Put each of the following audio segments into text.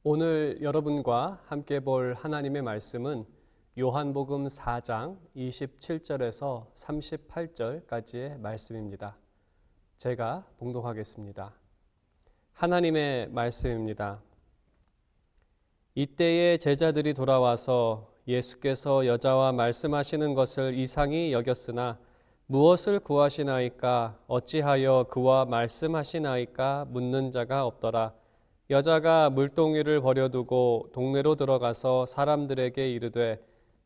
오늘 여러분과 함께 볼 하나님의 말씀은 요한복음 4장 27절에서 38절까지의 말씀입니다. 제가 봉독하겠습니다. 하나님의 말씀입니다. 이때에 제자들이 돌아와서 예수께서 여자와 말씀하시는 것을 이상히 여겼으나 무엇을 구하시나이까 어찌하여 그와 말씀하시나이까 묻는 자가 없더라. 여자가 물동이를 버려두고 동네로 들어가서 사람들에게 이르되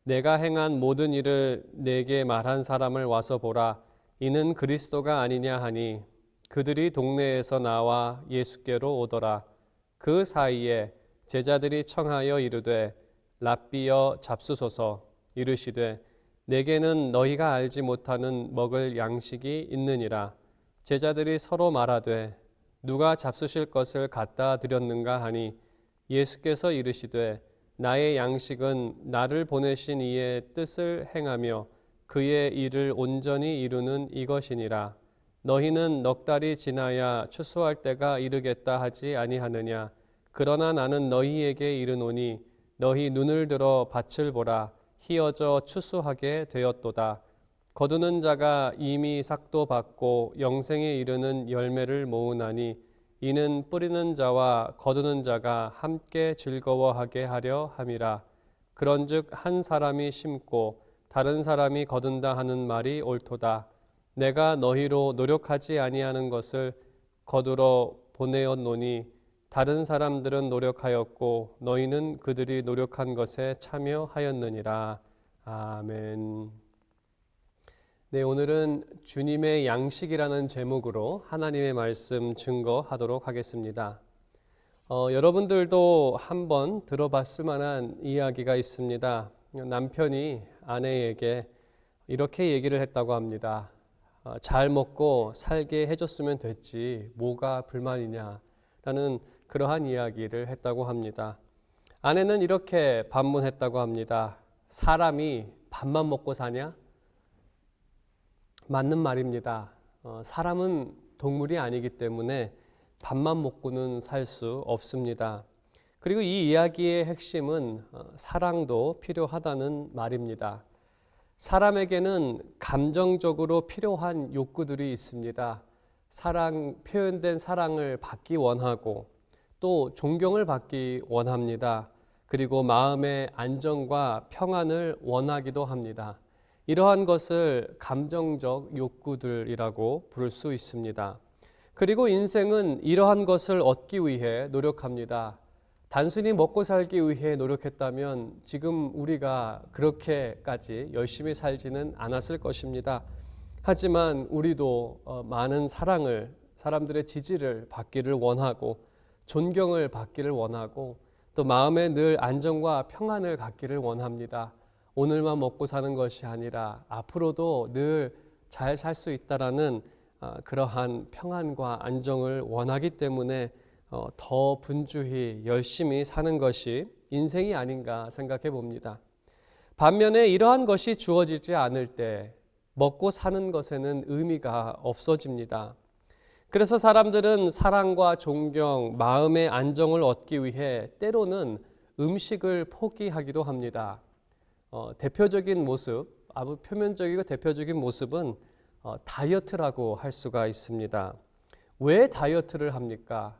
내가 행한 모든 일을 내게 말한 사람을 와서 보라. 이는 그리스도가 아니냐 하니 그들이 동네에서 나와 예수께로 오더라. 그 사이에 제자들이 청하여 이르되 랍비여 잡수소서. 이르시되 내게는 너희가 알지 못하는 먹을 양식이 있느니라. 제자들이 서로 말하되 누가 잡수실 것을 갖다 드렸는가 하니 예수께서 이르시되 나의 양식은 나를 보내신 이의 뜻을 행하며 그의 일을 온전히 이루는 이것이니라. 너희는 넉 달이 지나야 추수할 때가 이르겠다 하지 아니하느냐. 그러나 나는 너희에게 이르노니 너희 눈을 들어 밭을 보라. 희어져 추수하게 되었도다. 거두는 자가 이미 삭도 받고 영생에 이르는 열매를 모으나니 이는 뿌리는 자와 거두는 자가 함께 즐거워하게 하려 함이라. 그런즉 한 사람이 심고 다른 사람이 거둔다 하는 말이 옳도다. 내가 너희로 노력하지 아니하는 것을 거두러 보내었노니 다른 사람들은 노력하였고 너희는 그들이 노력한 것에 참여하였느니라. 아멘. 네, 오늘은 주님의 양식이라는 제목으로 하나님의 말씀 증거하도록 하겠습니다. 여러분들도 한번 들어봤을 만한 이야기가 있습니다. 남편이 아내에게 이렇게 얘기를 했다고 합니다. 잘 먹고 살게 해줬으면 됐지 뭐가 불만이냐라는 그러한 이야기를 했다고 합니다. 아내는 이렇게 반문했다고 합니다. 사람이 밥만 먹고 사냐? 맞는 말입니다. 사람은 동물이 아니기 때문에 밥만 먹고는 살 수 없습니다. 그리고 이 이야기의 핵심은 사랑도 필요하다는 말입니다. 사람에게는 감정적으로 필요한 욕구들이 있습니다. 표현된 사랑을 받기 원하고 또 존경을 받기 원합니다. 그리고 마음의 안정과 평안을 원하기도 합니다. 이러한 것을 감정적 욕구들이라고 부를 수 있습니다. 그리고 인생은 이러한 것을 얻기 위해 노력합니다. 단순히 먹고 살기 위해 노력했다면 지금 우리가 그렇게까지 열심히 살지는 않았을 것입니다. 하지만 우리도 많은 사랑을, 사람들의 지지를 받기를 원하고 존경을 받기를 원하고 또 마음에 늘 안정과 평안을 갖기를 원합니다. 오늘만 먹고 사는 것이 아니라 앞으로도 늘 잘 살 수 있다라는 그러한 평안과 안정을 원하기 때문에 더 분주히 열심히 사는 것이 인생이 아닌가 생각해 봅니다. 반면에 이러한 것이 주어지지 않을 때 먹고 사는 것에는 의미가 없어집니다. 그래서 사람들은 사랑과 존경, 마음의 안정을 얻기 위해 때로는 음식을 포기하기도 합니다. 대표적인 모습, 아주 표면적이고 대표적인 모습은 다이어트라고 할 수가 있습니다. 왜 다이어트를 합니까?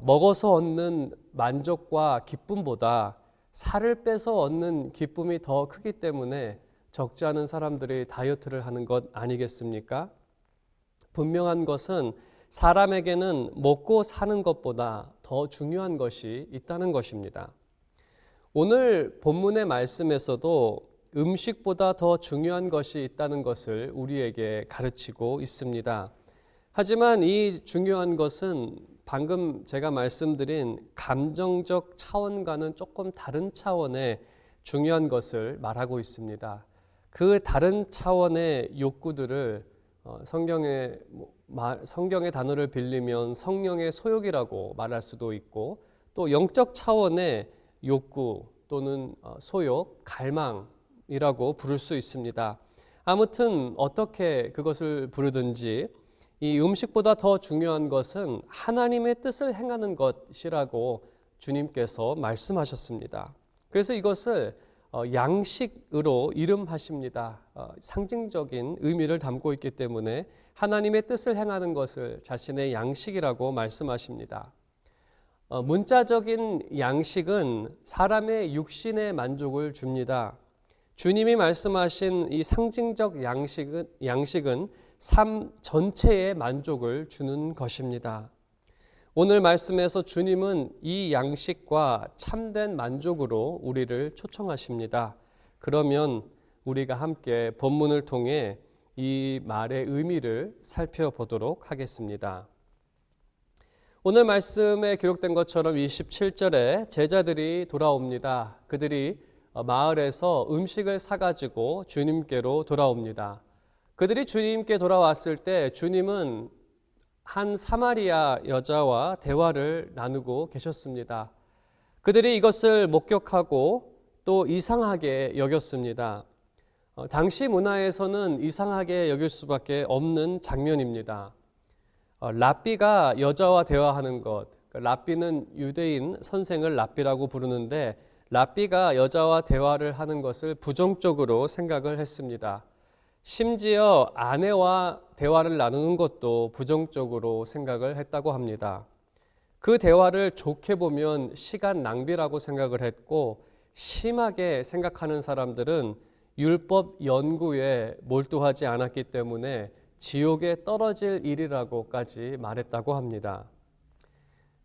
먹어서 얻는 만족과 기쁨보다 살을 빼서 얻는 기쁨이 더 크기 때문에 적지 않은 사람들이 다이어트를 하는 것 아니겠습니까? 분명한 것은 사람에게는 먹고 사는 것보다 더 중요한 것이 있다는 것입니다. 오늘 본문의 말씀에서도 음식보다 더 중요한 것이 있다는 것을 우리에게 가르치고 있습니다. 하지만 이 중요한 것은 방금 제가 말씀드린 감정적 차원과는 조금 다른 차원의 중요한 것을 말하고 있습니다. 그 다른 차원의 욕구들을 성경의 단어를 빌리면 성령의 소욕이라고 말할 수도 있고 또 영적 차원의 욕구 또는 소욕, 갈망이라고 부를 수 있습니다. 아무튼 어떻게 그것을 부르든지 이 음식보다 더 중요한 것은 하나님의 뜻을 행하는 것이라고 주님께서 말씀하셨습니다. 그래서 이것을 양식으로 이름하십니다. 상징적인 의미를 담고 있기 때문에 하나님의 뜻을 행하는 것을 자신의 양식이라고 말씀하십니다. 문자적인 양식은 사람의 육신의 만족을 줍니다. 주님이 말씀하신 이 상징적 양식은 삶 전체의 만족을 주는 것입니다. 오늘 말씀에서 주님은 이 양식과 참된 만족으로 우리를 초청하십니다. 그러면 우리가 함께 본문을 통해 이 말의 의미를 살펴보도록 하겠습니다. 오늘 말씀에 기록된 것처럼 27절에 제자들이 돌아옵니다. 그들이 마을에서 음식을 사가지고 주님께로 돌아옵니다. 그들이 주님께 돌아왔을 때 주님은 한 사마리아 여자와 대화를 나누고 계셨습니다. 그들이 이것을 목격하고 또 이상하게 여겼습니다. 당시 문화에서는 이상하게 여길 수밖에 없는 장면입니다. 랍비가 여자와 대화하는 것, 랍비는 유대인 선생을 랍비라고 부르는데 랍비가 여자와 대화를 하는 것을 부정적으로 생각을 했습니다. 심지어 아내와 대화를 나누는 것도 부정적으로 생각을 했다고 합니다. 그 대화를 좋게 보면 시간 낭비라고 생각을 했고 심하게 생각하는 사람들은 율법 연구에 몰두하지 않았기 때문에 지옥에 떨어질 일이라고까지 말했다고 합니다.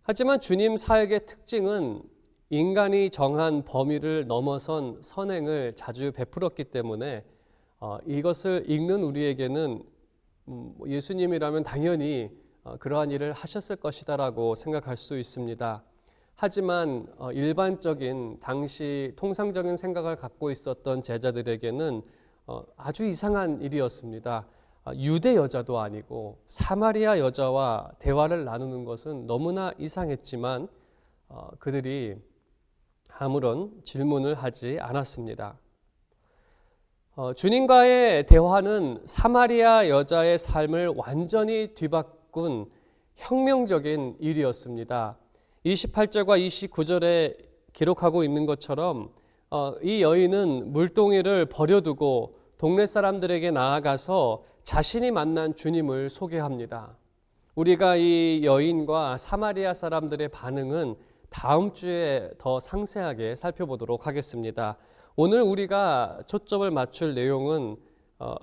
하지만 주님 사역의 특징은 인간이 정한 범위를 넘어선 선행을 자주 베풀었기 때문에 이것을 읽는 우리에게는 예수님이라면 당연히 그러한 일을 하셨을 것이다라고 생각할 수 있습니다. 하지만 일반적인 당시 통상적인 생각을 갖고 있었던 제자들에게는 아주 이상한 일이었습니다. 유대 여자도 아니고 사마리아 여자와 대화를 나누는 것은 너무나 이상했지만 그들이 아무런 질문을 하지 않았습니다. 주님과의 대화는 사마리아 여자의 삶을 완전히 뒤바꾼 혁명적인 일이었습니다. 28절과 29절에 기록하고 있는 것처럼 이 여인은 물동이를 버려두고 동네 사람들에게 나아가서 자신이 만난 주님을 소개합니다. 우리가 이 여인과 사마리아 사람들의 반응은 다음 주에 더 상세하게 살펴보도록 하겠습니다. 오늘 우리가 초점을 맞출 내용은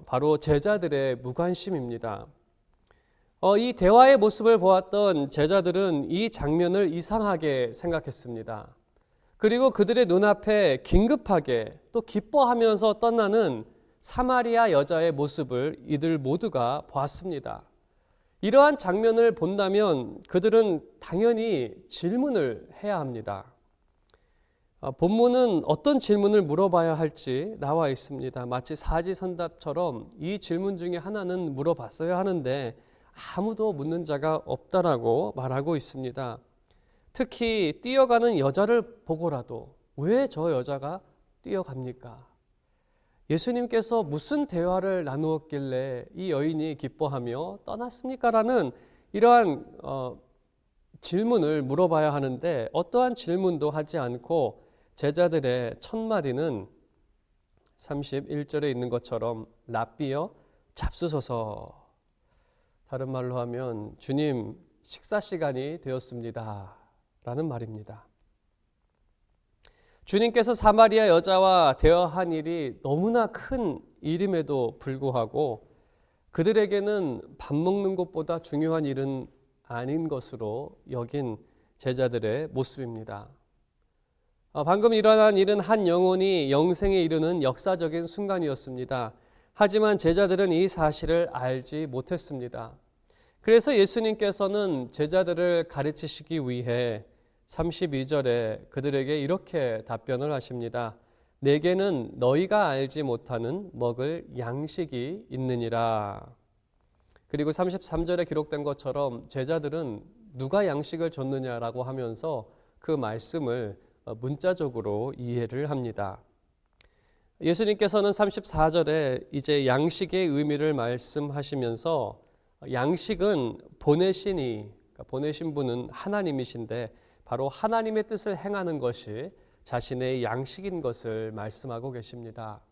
바로 제자들의 무관심입니다. 이 대화의 모습을 보았던 제자들은 이 장면을 이상하게 생각했습니다. 그리고 그들의 눈앞에 긴급하게 또 기뻐하면서 떠나는 사마리아 여자의 모습을 이들 모두가 보았습니다. 이러한 장면을 본다면 그들은 당연히 질문을 해야 합니다. 본문은 어떤 질문을 물어봐야 할지 나와 있습니다. 마치 사지선답처럼 이 질문 중에 하나는 물어봤어야 하는데 아무도 묻는 자가 없다라고 말하고 있습니다. 특히 뛰어가는 여자를 보고라도 왜 저 여자가 뛰어갑니까? 예수님께서 무슨 대화를 나누었길래 이 여인이 기뻐하며 떠났습니까? 라는 이러한 질문을 물어봐야 하는데 어떠한 질문도 하지 않고 제자들의 첫 마디는 31절에 있는 것처럼 랍비여 잡수소서. 다른 말로 하면 주님 식사 시간이 되었습니다 라는 말입니다. 주님께서 사마리아 여자와 대화한 일이 너무나 큰 일임에도 불구하고 그들에게는 밥 먹는 것보다 중요한 일은 아닌 것으로 여긴 제자들의 모습입니다. 방금 일어난 일은 한 영혼이 영생에 이르는 역사적인 순간이었습니다. 하지만 제자들은 이 사실을 알지 못했습니다. 그래서 예수님께서는 제자들을 가르치시기 위해 32절에 그들에게 이렇게 답변을 하십니다. 내게는 너희가 알지 못하는 먹을 양식이 있느니라. 그리고 33절에 기록된 것처럼 제자들은 누가 양식을 줬느냐라고 하면서 그 말씀을 문자적으로 이해를 합니다. 예수님께서는 34절에 이제 양식의 의미를 말씀하시면서 양식은 보내신 분은 하나님이신데 바로 하나님의 뜻을 행하는 것이 자신의 양식인 것을 말씀하고 계십니다.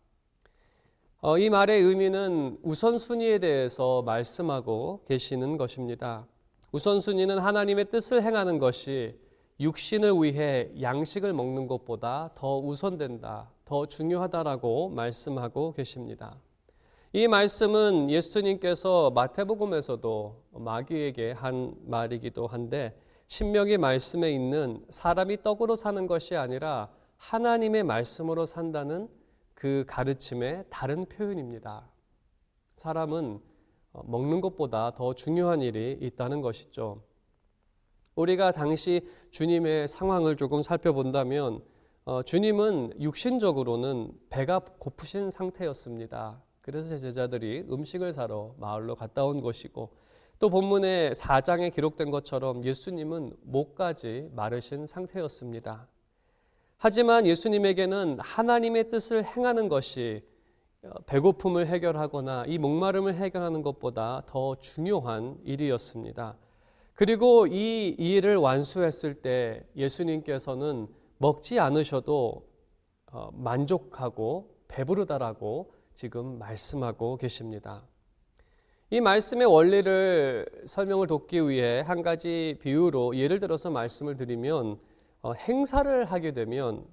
이 말의 의미는 우선순위에 대해서 말씀하고 계시는 것입니다. 우선순위는 하나님의 뜻을 행하는 것이 육신을 위해 양식을 먹는 것보다 더 우선된다, 더 중요하다라고 말씀하고 계십니다. 이 말씀은 예수님께서 마태복음에서도 마귀에게 한 말이기도 한데, 신명기 말씀에 있는 사람이 떡으로 사는 것이 아니라 하나님의 말씀으로 산다는 그 가르침의 다른 표현입니다. 사람은 먹는 것보다 더 중요한 일이 있다는 것이죠. 우리가 당시 주님의 상황을 조금 살펴본다면 주님은 육신적으로는 배가 고프신 상태였습니다. 그래서 제자들이 음식을 사러 마을로 갔다 온 것이고, 또 본문의 4장에 기록된 것처럼 예수님은 목까지 마르신 상태였습니다. 하지만 예수님에게는 하나님의 뜻을 행하는 것이 배고픔을 해결하거나 이 목마름을 해결하는 것보다 더 중요한 일이었습니다. 그리고 이 일을 완수했을 때 예수님께서는 먹지 않으셔도 만족하고 배부르다라고 지금 말씀하고 계십니다. 이 말씀의 원리를 설명을 돕기 위해 한 가지 비유로 예를 들어서 말씀을 드리면, 행사를 하게 되면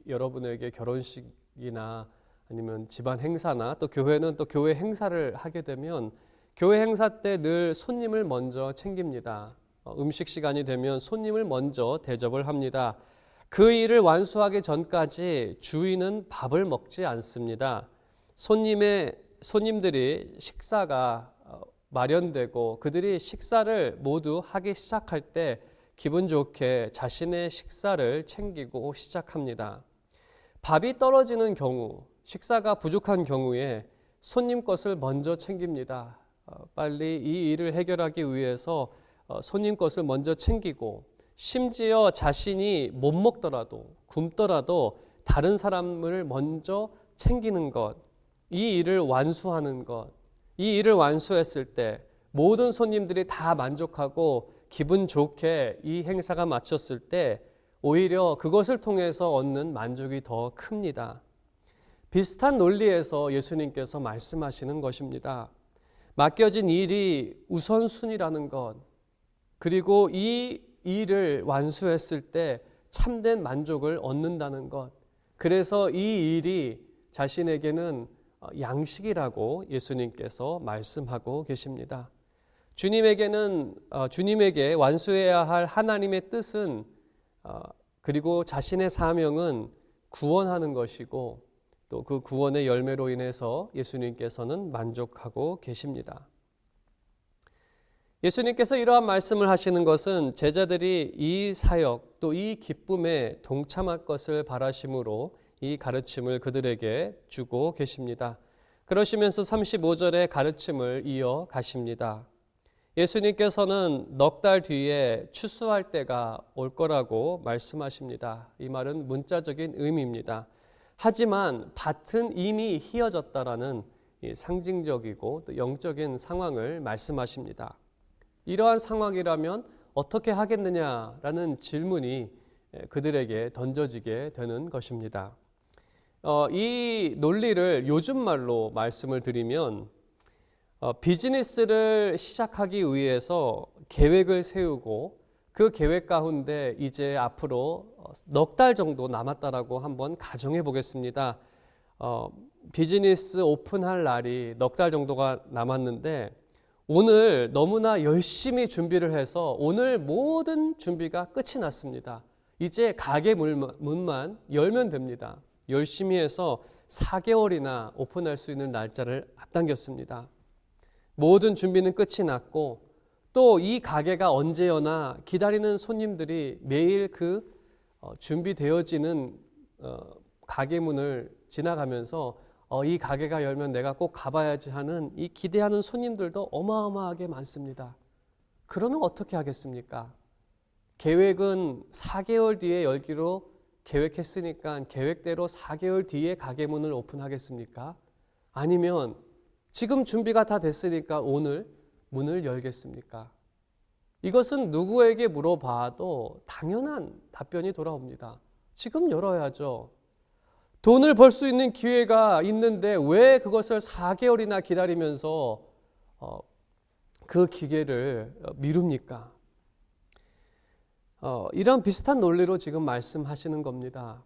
여러분에게 결혼식이나 아니면 집안 행사나 또 교회는 또 교회 행사를 하게 되면 교회 행사 때 늘 손님을 먼저 챙깁니다. 음식 시간이 되면 손님을 먼저 대접을 합니다. 그 일을 완수하기 전까지 주인은 밥을 먹지 않습니다. 손님들이 식사가 마련되고 그들이 식사를 모두 하기 시작할 때 기분 좋게 자신의 식사를 챙기고 시작합니다. 밥이 떨어지는 경우, 식사가 부족한 경우에 손님 것을 먼저 챙깁니다. 빨리 이 일을 해결하기 위해서 손님 것을 먼저 챙기고, 심지어 자신이 못 먹더라도 굶더라도 다른 사람을 먼저 챙기는 것, 이 일을 완수하는 것, 이 일을 완수했을 때 모든 손님들이 다 만족하고 기분 좋게 이 행사가 마쳤을 때 오히려 그것을 통해서 얻는 만족이 더 큽니다. 비슷한 논리에서 예수님께서 말씀하시는 것입니다. 맡겨진 일이 우선순위라는 것, 그리고 이 일을 완수했을 때 참된 만족을 얻는다는 것, 그래서 이 일이 자신에게는 양식이라고 예수님께서 말씀하고 계십니다. 주님에게 완수해야 할 하나님의 뜻은 그리고 자신의 사명은 구원하는 것이고, 또 그 구원의 열매로 인해서 예수님께서는 만족하고 계십니다. 예수님께서 이러한 말씀을 하시는 것은 제자들이 이 사역 또 이 기쁨에 동참할 것을 바라심으로 이 가르침을 그들에게 주고 계십니다. 그러시면서 35절의 가르침을 이어 가십니다. 예수님께서는 넉 달 뒤에 추수할 때가 올 거라고 말씀하십니다. 이 말은 문자적인 의미입니다. 하지만 밭은 이미 휘어졌다라는 상징적이고 또 영적인 상황을 말씀하십니다. 이러한 상황이라면 어떻게 하겠느냐라는 질문이 그들에게 던져지게 되는 것입니다. 이 논리를 요즘 말로 말씀을 드리면 비즈니스를 시작하기 위해서 계획을 세우고 그 계획 가운데 이제 앞으로 넉 달 정도 남았다라고 한번 가정해 보겠습니다. 비즈니스 오픈할 날이 넉 달 정도가 남았는데 오늘 너무나 열심히 준비를 해서 오늘 모든 준비가 끝이 났습니다. 이제 가게 문만 열면 됩니다. 열심히 해서 4개월이나 오픈할 수 있는 날짜를 앞당겼습니다. 모든 준비는 끝이 났고 또 이 가게가 언제 여나 기다리는 손님들이 매일 그 준비되어지는 가게 문을 지나가면서 이 가게가 열면 내가 꼭 가봐야지 하는 이 기대하는 손님들도 어마어마하게 많습니다. 그러면 어떻게 하겠습니까? 계획은 4개월 뒤에 열기로 계획했으니까 계획대로 4개월 뒤에 가게 문을 오픈하겠습니까? 아니면 지금 준비가 다 됐으니까 오늘 문을 열겠습니까? 이것은 누구에게 물어봐도 당연한 답변이 돌아옵니다. 지금 열어야죠. 돈을 벌 수 있는 기회가 있는데 왜 그것을 4개월이나 기다리면서 그 기회를 미룹니까? 이런 비슷한 논리로 지금 말씀하시는 겁니다.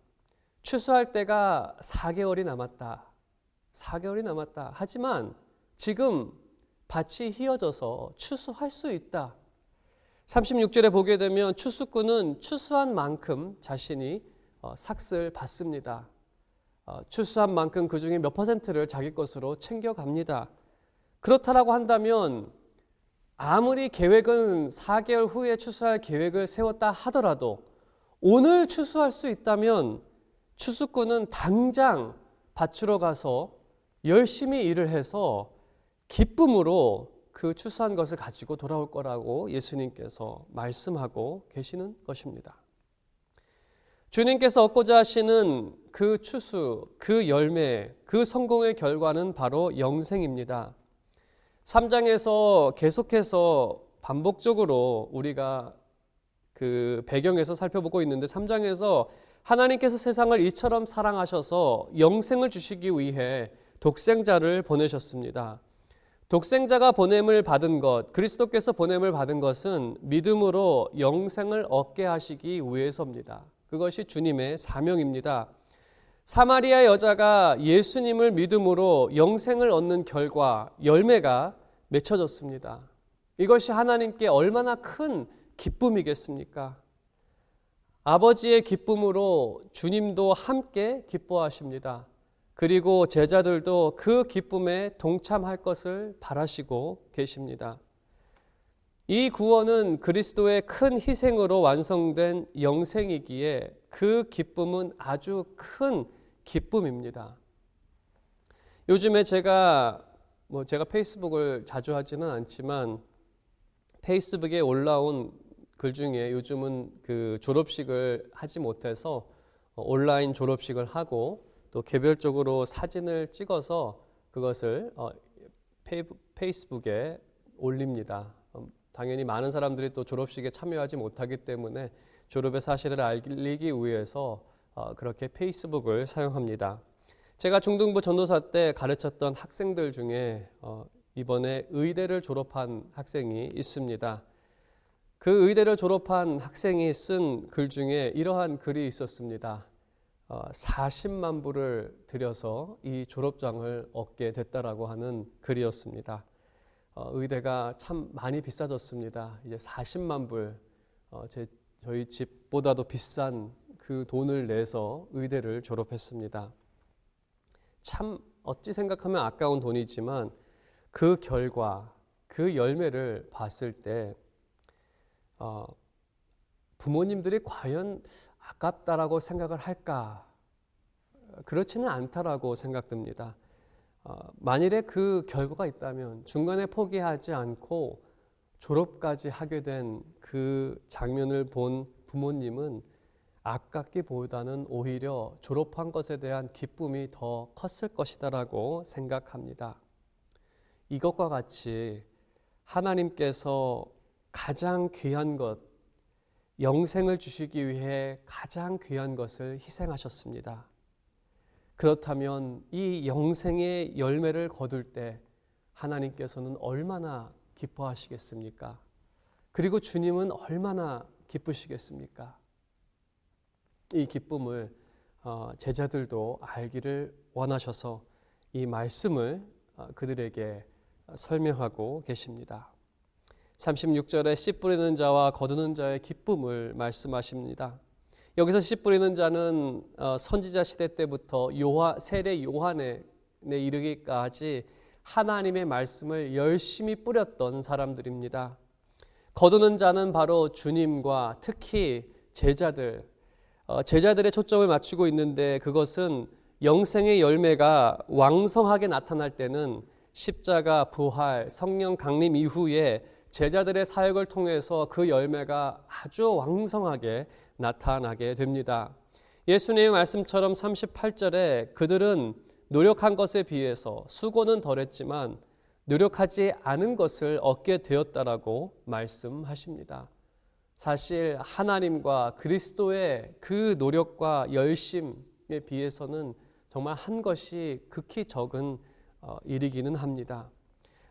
추수할 때가 4개월이 남았다. 4개월이 남았다. 하지만 지금 밭이 휘어져서 추수할 수 있다. 36절에 보게 되면 추수꾼은 추수한 만큼 자신이 삭슬 받습니다. 추수한 만큼 그 중에 몇 퍼센트를 자기 것으로 챙겨갑니다. 그렇다라고 한다면 아무리 계획은 4개월 후에 추수할 계획을 세웠다 하더라도 오늘 추수할 수 있다면 추수꾼은 당장 밭으로 가서 열심히 일을 해서 기쁨으로 그 추수한 것을 가지고 돌아올 거라고 예수님께서 말씀하고 계시는 것입니다. 주님께서 얻고자 하시는 그 추수, 그 열매, 그 성공의 결과는 바로 영생입니다. 3장에서 계속해서 반복적으로 우리가 그 배경에서 살펴보고 있는데 3장에서 하나님께서 세상을 이처럼 사랑하셔서 영생을 주시기 위해 독생자를 보내셨습니다. 독생자가 보냄을 받은 것, 그리스도께서 보냄을 받은 것은 믿음으로 영생을 얻게 하시기 위해서입니다. 그것이 주님의 사명입니다. 사마리아 여자가 예수님을 믿음으로 영생을 얻는 결과, 열매가 맺혀졌습니다. 이것이 하나님께 얼마나 큰 기쁨이겠습니까? 아버지의 기쁨으로 주님도 함께 기뻐하십니다. 그리고 제자들도 그 기쁨에 동참할 것을 바라시고 계십니다. 이 구원은 그리스도의 큰 희생으로 완성된 영생이기에 그 기쁨은 아주 큰 기쁨입니다. 요즘에 제가 페이스북을 자주 하지는 않지만 페이스북에 올라온 글 중에 요즘은 그 졸업식을 하지 못해서 온라인 졸업식을 하고 또 개별적으로 사진을 찍어서 그것을 페이스북에 올립니다. 당연히 많은 사람들이 또 졸업식에 참여하지 못하기 때문에 졸업의 사실을 알리기 위해서 그렇게 페이스북을 사용합니다. 제가 중등부 전도사 때 가르쳤던 학생들 중에 이번에 의대를 졸업한 학생이 있습니다. 그 의대를 졸업한 학생이 쓴 글 중에 이러한 글이 있었습니다. 40만 불을 들여서 이 졸업장을 얻게 됐다라고 하는 글이었습니다. 의대가 참 많이 비싸졌습니다. 이제 40만 불, 저희 집보다도 비싼 그 돈을 내서 의대를 졸업했습니다. 참 어찌 생각하면 아까운 돈이지만 그 결과, 그 열매를 봤을 때 부모님들이 과연 아깝다라고 생각을 할까? 그렇지는 않다라고 생각됩니다. 만일에 그 결과가 있다면 중간에 포기하지 않고 졸업까지 하게 된 그 장면을 본 부모님은 아깝기보다는 오히려 졸업한 것에 대한 기쁨이 더 컸을 것이다라고 생각합니다. 이것과 같이 하나님께서 가장 귀한 것, 영생을 주시기 위해 가장 귀한 것을 희생하셨습니다. 그렇다면 이 영생의 열매를 거둘 때 하나님께서는 얼마나 기뻐하시겠습니까? 그리고 주님은 얼마나 기쁘시겠습니까? 이 기쁨을 제자들도 알기를 원하셔서 이 말씀을 그들에게 설명하고 계십니다. 36절에 씨 뿌리는 자와 거두는 자의 기쁨을 말씀하십니다. 여기서 씨 뿌리는 자는 선지자 시대 때부터 세례 요한에 이르기까지 하나님의 말씀을 열심히 뿌렸던 사람들입니다. 거두는 자는 바로 주님과 특히 제자들의 초점을 맞추고 있는데 그것은 영생의 열매가 왕성하게 나타날 때는 십자가, 부활, 성령 강림 이후에 제자들의 사역을 통해서 그 열매가 아주 왕성하게 나타나게 됩니다. 예수님의 말씀처럼 38절에 그들은 노력한 것에 비해서 수고는 덜했지만 노력하지 않은 것을 얻게 되었다라고 말씀하십니다. 사실 하나님과 그리스도의 그 노력과 열심에 비해서는 정말 한 것이 극히 적은 일이기는 합니다.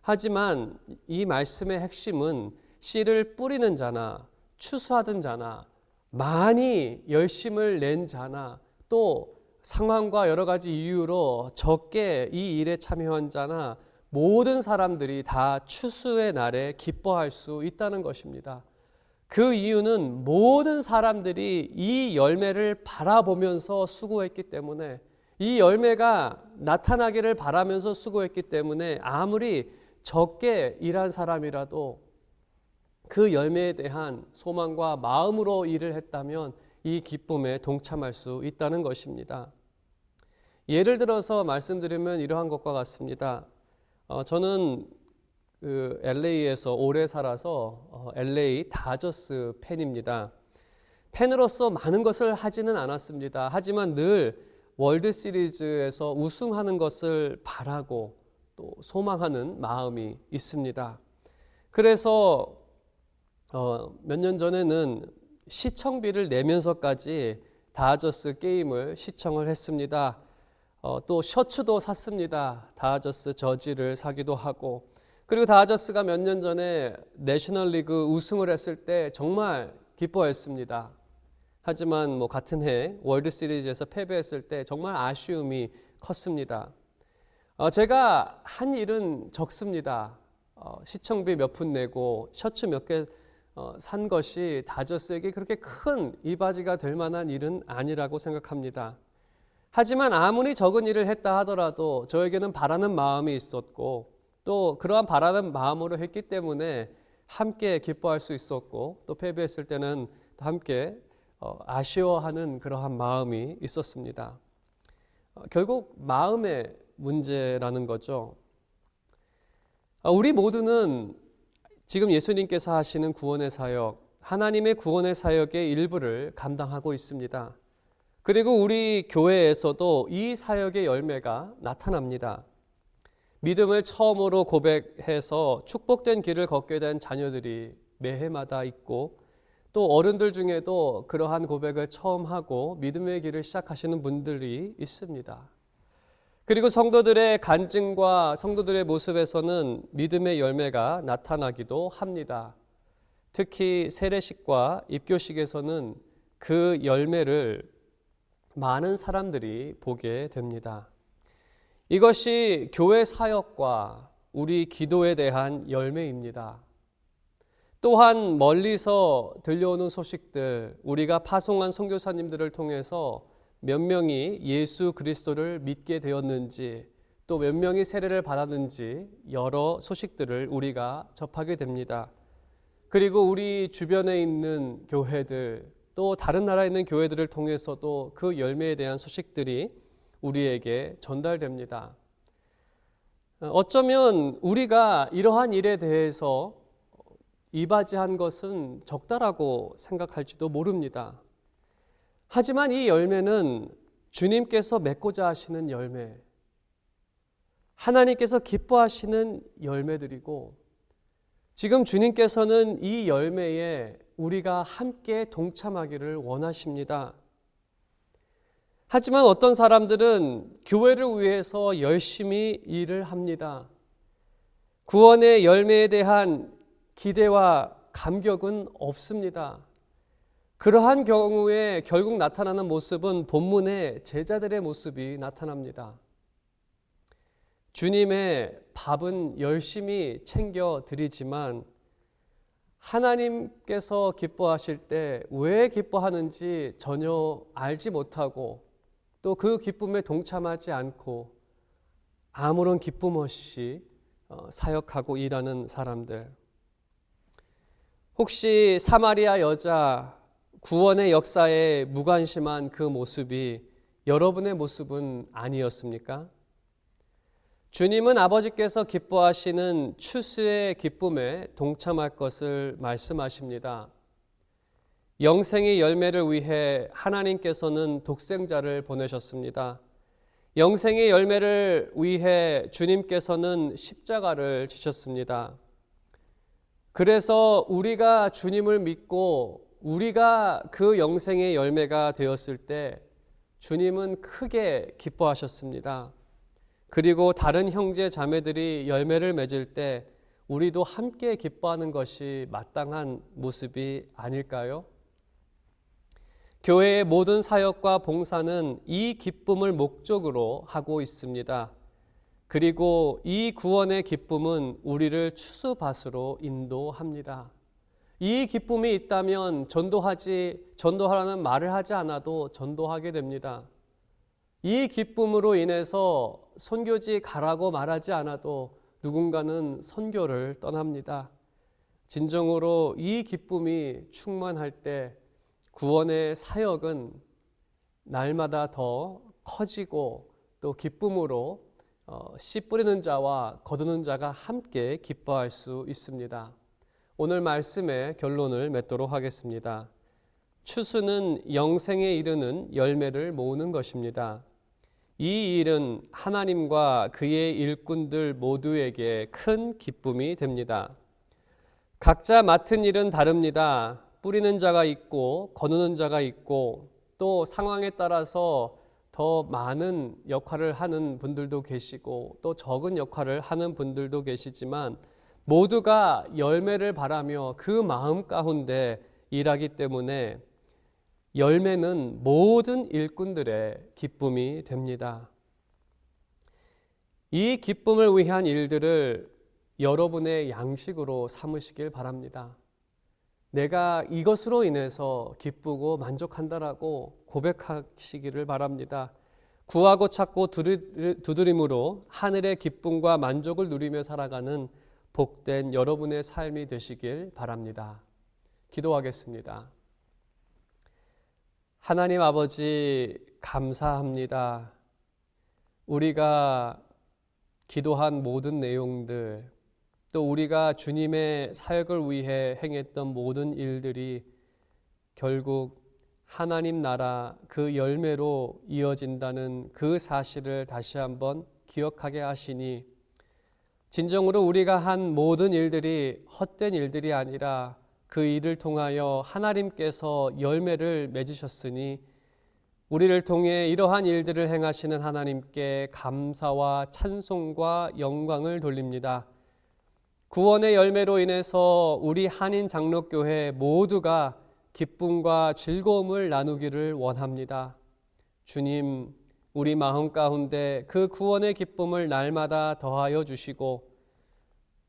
하지만 이 말씀의 핵심은 씨를 뿌리는 자나 추수하던 자나 많이 열심을 낸 자나 또 상황과 여러 가지 이유로 적게 이 일에 참여한 자나 모든 사람들이 다 추수의 날에 기뻐할 수 있다는 것입니다. 그 이유는 모든 사람들이 이 열매를 바라보면서 수고했기 때문에, 이 열매가 나타나기를 바라면서 수고했기 때문에 아무리 적게 일한 사람이라도 그 열매에 대한 소망과 마음으로 일을 했다면 이 기쁨에 동참할 수 있다는 것입니다. 예를 들어서 말씀드리면 이러한 것과 같습니다. 저는 LA에서 오래 살아서 LA 다저스 팬입니다. 팬으로서 많은 것을 하지는 않았습니다. 하지만 늘 월드 시리즈에서 우승하는 것을 바라고 또 소망하는 마음이 있습니다. 그래서 몇 년 전에는 시청비를 내면서까지 다저스 게임을 시청을 했습니다. 또 셔츠도 샀습니다. 다저스 저지를 사기도 하고, 그리고 다저스가 몇 년 전에 내셔널리그 우승을 했을 때 정말 기뻐했습니다. 하지만 같은 해 월드 시리즈에서 패배했을 때 정말 아쉬움이 컸습니다. 제가 한 일은 적습니다. 시청비 몇 푼 내고 셔츠 몇 개 산 것이 다저스에게 그렇게 큰 이바지가 될 만한 일은 아니라고 생각합니다. 하지만 아무리 적은 일을 했다 하더라도 저에게는 바라는 마음이 있었고, 또 그러한 바라는 마음으로 했기 때문에 함께 기뻐할 수 있었고, 또 패배했을 때는 함께 아쉬워하는 그러한 마음이 있었습니다. 결국 마음의 문제라는 거죠. 우리 모두는 지금 예수님께서 하시는 구원의 사역, 하나님의 구원의 사역의 일부를 감당하고 있습니다. 그리고 우리 교회에서도 이 사역의 열매가 나타납니다. 믿음을 처음으로 고백해서 축복된 길을 걷게 된 자녀들이 매해마다 있고, 또 어른들 중에도 그러한 고백을 처음 하고 믿음의 길을 시작하시는 분들이 있습니다. 그리고 성도들의 간증과 성도들의 모습에서는 믿음의 열매가 나타나기도 합니다. 특히 세례식과 입교식에서는 그 열매를 많은 사람들이 보게 됩니다. 이것이 교회 사역과 우리 기도에 대한 열매입니다. 또한 멀리서 들려오는 소식들, 우리가 파송한 선교사님들을 통해서 몇 명이 예수 그리스도를 믿게 되었는지, 또 몇 명이 세례를 받았는지 여러 소식들을 우리가 접하게 됩니다. 그리고 우리 주변에 있는 교회들, 또 다른 나라에 있는 교회들을 통해서도 그 열매에 대한 소식들이 우리에게 전달됩니다. 어쩌면 우리가 이러한 일에 대해서 이바지한 것은 적다라고 생각할지도 모릅니다. 하지만 이 열매는 주님께서 맺고자 하시는 열매, 하나님께서 기뻐하시는 열매들이고, 지금 주님께서는 이 열매에 우리가 함께 동참하기를 원하십니다. 하지만 어떤 사람들은 교회를 위해서 열심히 일을 합니다. 구원의 열매에 대한 기대와 감격은 없습니다. 그러한 경우에 결국 나타나는 모습은 본문의 제자들의 모습이 나타납니다. 주님의 밥은 열심히 챙겨 드리지만 하나님께서 기뻐하실 때 왜 기뻐하는지 전혀 알지 못하고, 또 그 기쁨에 동참하지 않고 아무런 기쁨 없이 사역하고 일하는 사람들. 혹시 사마리아 여자 구원의 역사에 무관심한 그 모습이 여러분의 모습은 아니었습니까? 주님은 아버지께서 기뻐하시는 추수의 기쁨에 동참할 것을 말씀하십니다. 영생의 열매를 위해 하나님께서는 독생자를 보내셨습니다. 영생의 열매를 위해 주님께서는 십자가를 지셨습니다. 그래서 우리가 주님을 믿고 우리가 그 영생의 열매가 되었을 때 주님은 크게 기뻐하셨습니다. 그리고 다른 형제 자매들이 열매를 맺을 때 우리도 함께 기뻐하는 것이 마땅한 모습이 아닐까요? 교회의 모든 사역과 봉사는 이 기쁨을 목적으로 하고 있습니다. 그리고 이 구원의 기쁨은 우리를 추수밭으로 인도합니다. 이 기쁨이 있다면 전도하라는 말을 하지 않아도 전도하게 됩니다. 이 기쁨으로 인해서 선교지 가라고 말하지 않아도 누군가는 선교를 떠납니다. 진정으로 씨 기쁨이 충만할 때 구원의 사역은 날마다 더 커지고 또 기쁨으로 씨 뿌리는 자와 거두는 자가 함께 기뻐할 수 있습니다. 오늘 말씀의 결론을 맺도록 하겠습니다. 추수는 영생에 이르는 열매를 모으는 것입니다. 이 일은 하나님과 그의 일꾼들 모두에게 큰 기쁨이 됩니다. 각자 맡은 일은 다릅니다. 뿌리는 자가 있고 거두는 자가 있고 또 상황에 따라서 더 많은 역할을 하는 분들도 계시고 또 적은 역할을 하는 분들도 계시지만 모두가 열매를 바라며 그 마음 가운데 일하기 때문에 열매는 모든 일꾼들의 기쁨이 됩니다. 이 기쁨을 위한 일들을 여러분의 양식으로 삼으시길 바랍니다. 내가 이것으로 인해서 기쁘고 만족한다라고 고백하시기를 바랍니다. 구하고 찾고 두드림으로 하늘의 기쁨과 만족을 누리며 살아가는 복된 여러분의 삶이 되시길 바랍니다. 기도하겠습니다. 하나님 아버지 감사합니다. 우리가 기도한 모든 내용들 또 우리가 주님의 사역을 위해 행했던 모든 일들이 결국 하나님 나라 그 열매로 이어진다는 그 사실을 다시 한번 기억하게 하시니 진정으로 우리가 한 모든 일들이 헛된 일들이 아니라 그 일을 통하여 하나님께서 열매를 맺으셨으니 우리를 통해 이러한 일들을 행하시는 하나님께 감사와 찬송과 영광을 돌립니다. 구원의 열매로 인해서 우리 한인 장로교회 모두가 기쁨과 즐거움을 나누기를 원합니다. 주님, 우리 마음 가운데 그 구원의 기쁨을 날마다 더하여 주시고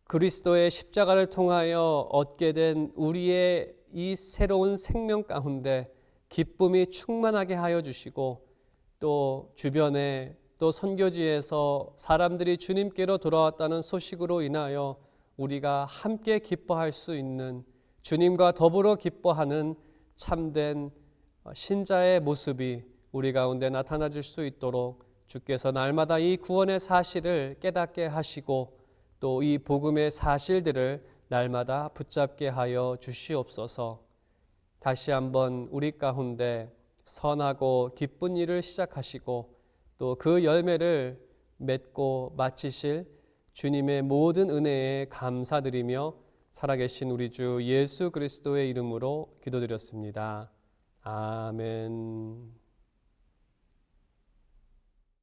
그리스도의 십자가를 통하여 얻게 된 우리의 이 새로운 생명 가운데 기쁨이 충만하게 하여 주시고 또 주변에 또 선교지에서 사람들이 주님께로 돌아왔다는 소식으로 인하여 우리가 함께 기뻐할 수 있는 주님과 더불어 기뻐하는 참된 신자의 모습이 우리 가운데 나타나질 수 있도록 주께서 날마다 이 구원의 사실을 깨닫게 하시고 또 이 복음의 사실들을 날마다 붙잡게 하여 주시옵소서. 다시 한번 우리 가운데 선하고 기쁜 일을 시작하시고 또 그 열매를 맺고 마치실 주님의 모든 은혜에 감사드리며 살아계신 우리 주 예수 그리스도의 이름으로 기도드렸습니다. 아멘.